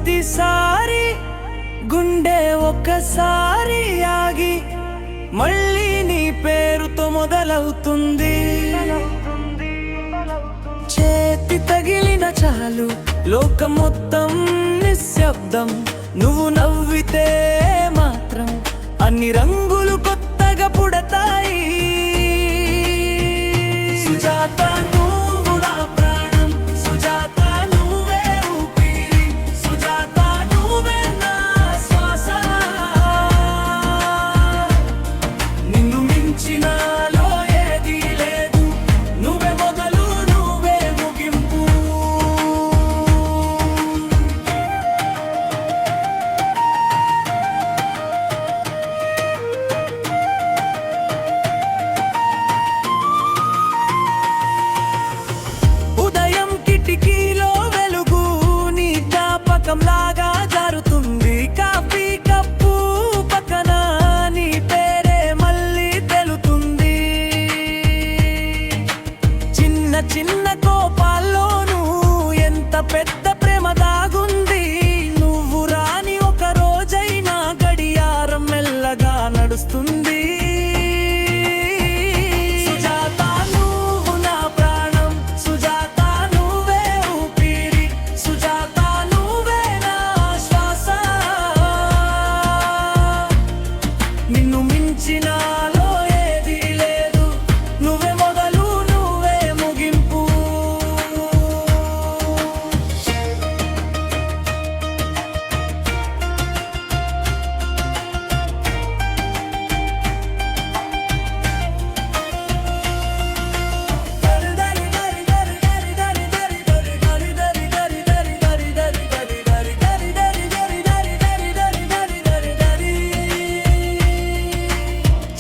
ప్రతిసారి గుండె ఒక్కసారి ఆగి మళ్ళీ నీ పేరుతో మొదలవుతుంది. చేతి తగిలిన చాలు లోకం మొత్తం నిశ్శబ్దం. నువ్వు నవ్వితే మాత్రం అన్ని రంగులు కొత్తగా పుడతాయి. సుజాత నువ్వు నా ప్రాణం, సుజాత నువ్వే ఊపిరి, సుజాత నువ్వే నా శ్వాస. నిన్ను మించినాలో ఏది లేదు, నువ్వే మొదలు నువ్వే ముగింపు. ఉదయం కిటికీలో వెలుగు నీ జ్ఞాపకంలాగా జారుతుంది. కాఫీ కప్పు పక్కన నీ పేరే మళ్ళీ తెలుతుంది. చిన్న చిన్న కోపాల్లోనూ ఎంత పెద్ద ప్రేమ దాగుంది. నువ్వు రాని ఒక రోజైనా గడియారం మెల్లగా నడుస్తుంది. సుజాత నువ్వు నా ప్రాణం, సుజాత నువ్వే ఊపిరి, సుజాత నువ్వే నా శ్వాస. నిన్ను మించినాలో ఏది లేదు, నువ్వే మొదలు నువ్వే ముగింపు.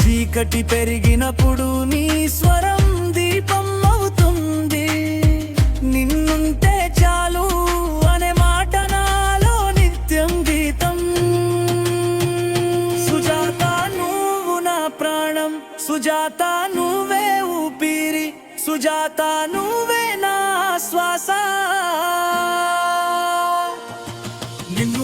చీకటి పెరిగినప్పుడు నీ స్వరం దీపం అవుతుంది. నిన్నుంటే చాలు అనే మాట నాలో నిత్యం గీతం. సుజాత నువ్వు నా ప్రాణం, సుజాత నువ్వే ఊపిరి, సుజాత నువ్వే నా శ్వాస. నిన్ను